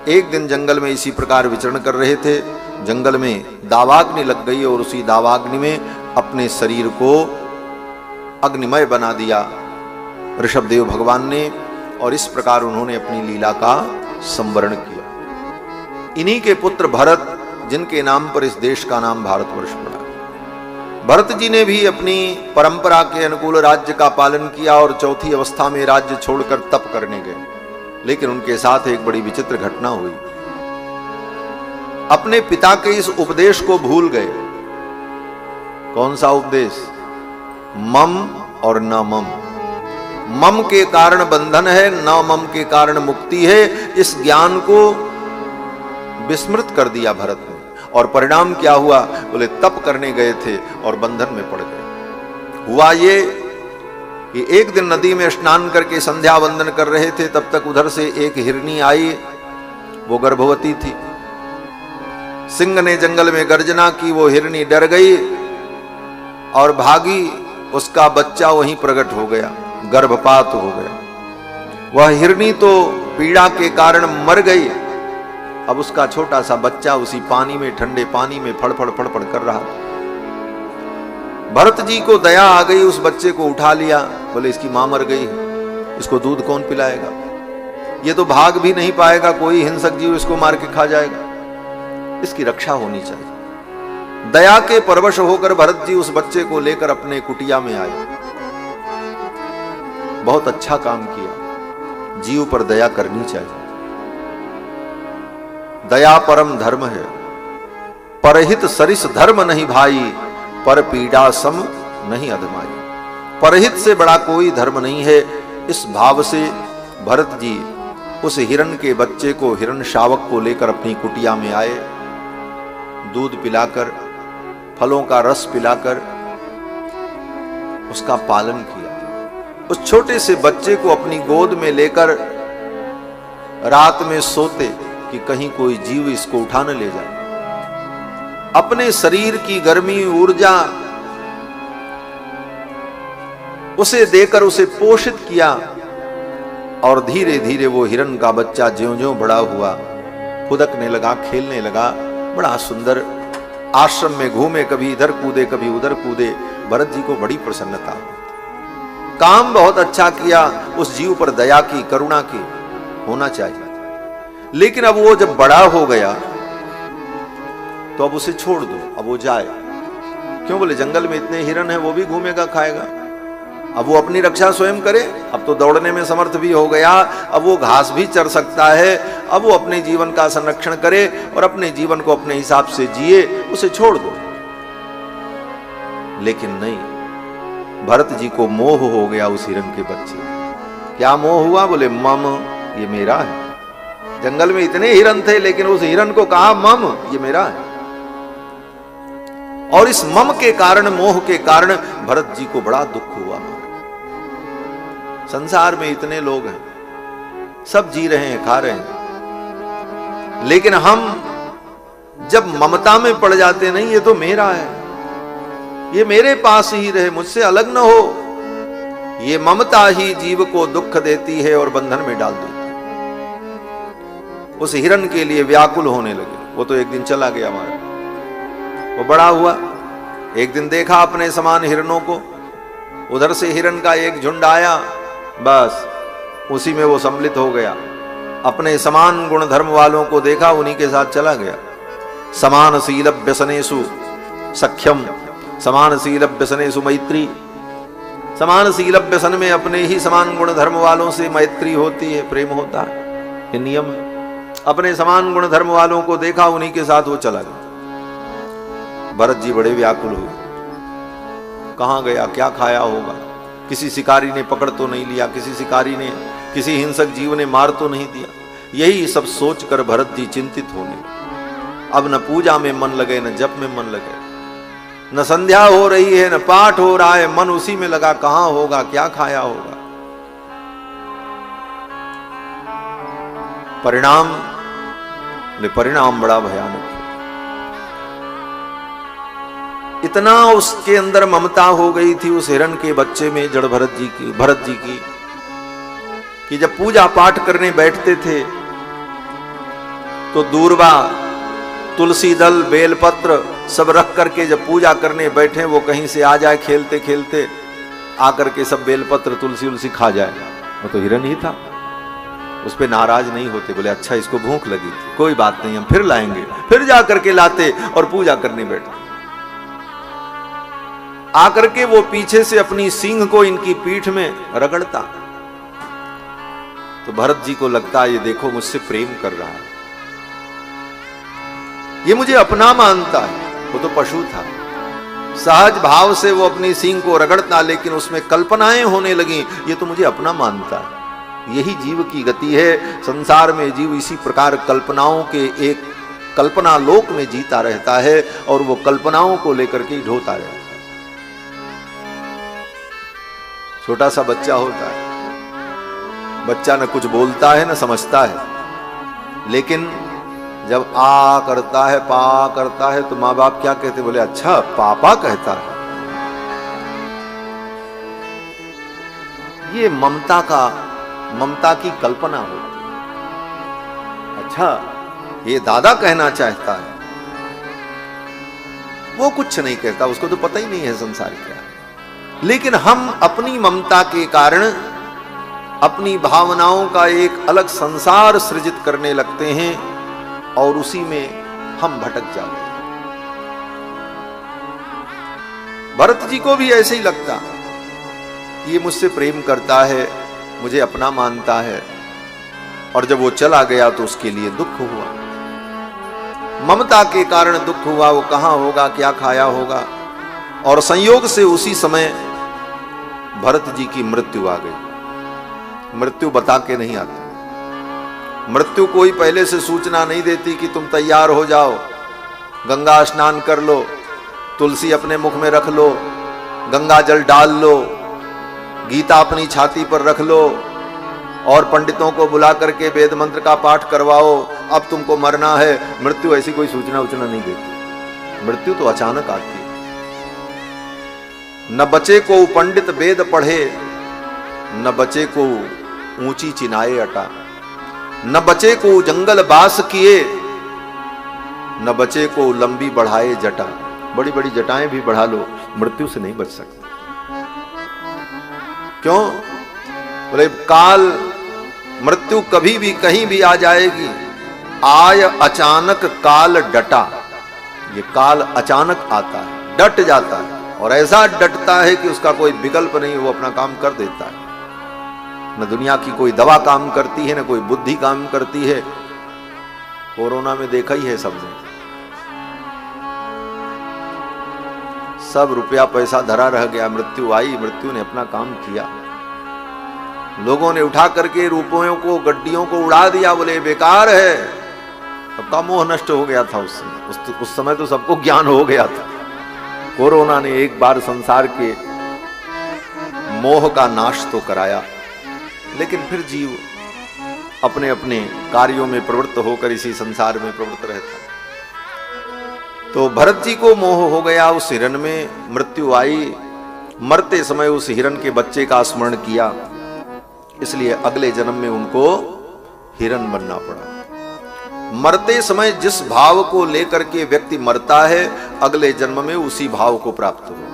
एक दिन जंगल में इसी प्रकार विचरण कर रहे थे, जंगल में दावाग्नि लग गई और उसी दावाग्नि में अपने शरीर को अग्निमय बना दिया ऋषभदेव भगवान ने, और इस प्रकार उन्होंने अपनी लीला का संवरण किया। इन्हीं के पुत्र भरत, जिनके नाम पर इस देश का नाम भारतवर्ष पड़ा। भरत जी ने भी अपनी परंपरा के अनुकूल राज्य का पालन किया और चौथी अवस्था में राज्य छोड़कर तप करने गए। लेकिन उनके साथ एक बड़ी विचित्र घटना हुई। अपने पिता के इस उपदेश को भूल गए। कौन सा उपदेश? मम और न मम। मम के कारण बंधन है, न मम के कारण मुक्ति है, इस ज्ञान को विस्मृत कर दिया भरत ने। और परिणाम क्या हुआ? बोले तप करने गए थे और बंधन में पड़ गए। हुआ ये कि एक दिन नदी में स्नान करके संध्या वंदन कर रहे थे, तब तक उधर से एक हिरनी आई, वो गर्भवती थी। सिंह ने जंगल में गर्जना की, वो हिरनी डर गई और भागी, उसका बच्चा वहीं प्रकट हो गया, गर्भपात हो गया। वह हिरनी तो पीड़ा के कारण मर गई, अब उसका छोटा सा बच्चा उसी पानी में, ठंडे पानी में फड़फड़ फड़फड़ कर रहा था। भरत जी को दया आ गई, उस बच्चे को उठा लिया। बोले इसकी मां मर गई, इसको दूध कौन पिलाएगा? ये तो भाग भी नहीं पाएगा, कोई हिंसक जीव इसको मार के खा जाएगा, इसकी रक्षा होनी चाहिए। दया के परवश होकर भरत जी उस बच्चे को लेकर अपने कुटिया में आए। बहुत अच्छा काम किया, जीव पर दया करनी चाहिए। दया परम धर्म है, परहित सरिस धर्म नहीं भाई, पर पीड़ा सम नहीं अधमाई। परहित से बड़ा कोई धर्म नहीं है। इस भाव से भरत जी उस हिरण के बच्चे को, हिरण शावक को लेकर अपनी कुटिया में आए। दूध पिलाकर, फलों का रस पिलाकर उसका पालन किया। उस छोटे से बच्चे को अपनी गोद में लेकर रात में सोते कि कहीं कोई जीव इसको उठा न ले जाए। अपने शरीर की गर्मी, ऊर्जा उसे देकर उसे पोषित किया, और धीरे धीरे वो हिरण का बच्चा ज्यों-ज्यों बड़ा हुआ, फुदकने लगा, खेलने लगा, बड़ा सुंदर आश्रम में घूमे, कभी इधर कूदे कभी उधर कूदे। भरत जी को बड़ी प्रसन्नता। काम बहुत अच्छा किया, उस जीव पर दया की, करुणा की, होना चाहिए। लेकिन अब वो जब बड़ा हो गया तो अब उसे छोड़ दो, अब वो जाए। क्यों? बोले जंगल में इतने हिरण हैं, वो भी घूमेगा, खाएगा। अब वो अपनी रक्षा स्वयं करे, अब तो दौड़ने में समर्थ भी हो गया, अब वो घास भी चर सकता है, अब वो अपने जीवन का संरक्षण करे और अपने जीवन को अपने हिसाब से जिए, उसे छोड़ दो। लेकिन नहीं, भरत जी को मोह हो गया उस हिरण के बच्चे। क्या मोह हुआ? बोले मम, ये मेरा है। जंगल में इतने हिरण थे, लेकिन उस हिरण को कहा मम, ये मेरा है। और इस मम के कारण, मोह के कारण भरत जी को बड़ा दुख हुआ। संसार में इतने लोग हैं, सब जी रहे हैं, खा रहे हैं, लेकिन हम जब ममता में पड़ जाते, नहीं ये तो मेरा है, ये मेरे पास ही रहे, मुझसे अलग न हो, ये ममता ही जीव को दुख देती है और बंधन में डाल देती है। उस हिरण के लिए व्याकुल होने लगे। वो तो एक दिन चला गया हमारा, वो बड़ा हुआ, एक दिन देखा अपने समान हिरणों को, उधर से हिरण का एक झुंड आया, बस उसी में वो सम्मिलित हो गया। अपने समान गुण धर्म वालों को देखा, उन्हीं के साथ चला गया। समान शील व्यसनेषु सख्यम, समान शील व्यसनेषु मैत्री। समान शील व्यसन में अपने ही समान गुण धर्म वालों से मैत्री होती है, प्रेम होता है, ये नियम है। अपने समान गुण धर्म वालों को देखा, उन्हीं के साथ वो चला गया। भरत जी बड़े व्याकुल हुए, कहां गया, क्या खाया होगा, किसी शिकारी ने पकड़ तो नहीं लिया, किसी शिकारी ने, किसी हिंसक जीव ने मार तो नहीं दिया। यही सब सोचकर भरत जी चिंतित होने। अब न पूजा में मन लगे, न जप में मन लगे, न संध्या हो रही है, न पाठ हो रहा है, मन उसी में लगा, कहां होगा, क्या खाया होगा। परिणाम बड़ा भयानक है। इतना उसके अंदर ममता हो गई थी उस हिरण के बच्चे में, जड़ भरत जी की, कि जब पूजा पाठ करने बैठते थे तो दूर्वा, तुलसी दल, बेलपत्र सब रख करके जब पूजा करने बैठे, वो कहीं से आ जाए खेलते खेलते, आकर के सब बेलपत्र तुलसी उलसी खा जाए। वो तो हिरन ही था, उस पर नाराज नहीं होते, बोले अच्छा इसको भूख लगी थी, कोई बात नहीं हम फिर लाएंगे, फिर जा करके लाते और पूजा करने बैठते। आकर के वो पीछे से अपनी सींग को इनकी पीठ में रगड़ता, तो भरत जी को लगता ये देखो मुझसे प्रेम कर रहा है, ये मुझे अपना मानता है। वो तो पशु था, सहज भाव से वो अपनी सींग को रगड़ता, लेकिन उसमें कल्पनाएं होने लगी, ये तो मुझे अपना मानता है। यही जीव की गति है, संसार में जीव इसी प्रकार कल्पनाओं के एक कल्पना लोक में जीता रहता है और वो कल्पनाओं को लेकर के ढोता रहता है। छोटा सा बच्चा होता है, बच्चा न कुछ बोलता है न समझता है, लेकिन जब आ करता है, पा करता है, तो माँ बाप क्या कहते, बोले अच्छा पापा कहता है। ये ममता की कल्पना होती है। अच्छा ये दादा कहना चाहता है, वो कुछ नहीं कहता, उसको तो पता ही नहीं है संसार क्या है। लेकिन हम अपनी ममता के कारण अपनी भावनाओं का एक अलग संसार सृजित करने लगते हैं और उसी में हम भटक जाते हैं। भरत जी को भी ऐसे ही लगता, ये मुझसे प्रेम करता है, मुझे अपना मानता है, और जब वो चला गया तो उसके लिए दुख हुआ, ममता के कारण दुख हुआ। वो कहां होगा, क्या खाया होगा, और संयोग से उसी समय भरत जी की मृत्यु आ गई। मृत्यु बता के नहीं आती, मृत्यु कोई पहले से सूचना नहीं देती कि तुम तैयार हो जाओ, गंगा स्नान कर लो, तुलसी अपने मुख में रख लो, गंगा जल डाल लो, गीता अपनी छाती पर रख लो और पंडितों को बुला करके वेद मंत्र का पाठ करवाओ, अब तुमको मरना है। मृत्यु ऐसी कोई सूचना नहीं देती, मृत्यु तो अचानक आती है। न बचे को पंडित वेद पढ़े, न बचे को ऊंची चिनाए अटा, न बचे को जंगल बास किए, न बचे को लंबी बढ़ाए जटा। बड़ी बड़ी जटाएं भी बढ़ा लो, मृत्यु से नहीं बच सकते। क्यों? बोले काल, मृत्यु कभी भी कहीं भी आ जाएगी। आय अचानक काल डटा, ये काल अचानक आता है, डट जाता है, और ऐसा डटता है कि उसका कोई विकल्प नहीं, वो अपना काम कर देता है। न दुनिया की कोई दवा काम करती है, न कोई बुद्धि काम करती है। कोरोना में देखा ही है सबने, सब रुपया पैसा धरा रह गया, मृत्यु आई, मृत्यु ने अपना काम किया। लोगों ने उठा करके रुपयों को, गड्डियों को उड़ा दिया, बोले बेकार है। सबका मोह नष्ट हो गया था उस समय। उस समय तो सबको ज्ञान हो गया था। कोरोना ने एक बार संसार के मोह का नाश तो कराया, लेकिन फिर जीव अपने अपने कार्यों में प्रवृत्त होकर इसी संसार में प्रवृत्त रहता। तो भरत जी को मोह हो गया, उस हिरण में मृत्यु आई। मरते समय उस हिरण के बच्चे का स्मरण किया, इसलिए अगले जन्म में उनको हिरण बनना पड़ा। मरते समय जिस भाव को लेकर के व्यक्ति मरता है, अगले जन्म में उसी भाव को प्राप्त हुआ।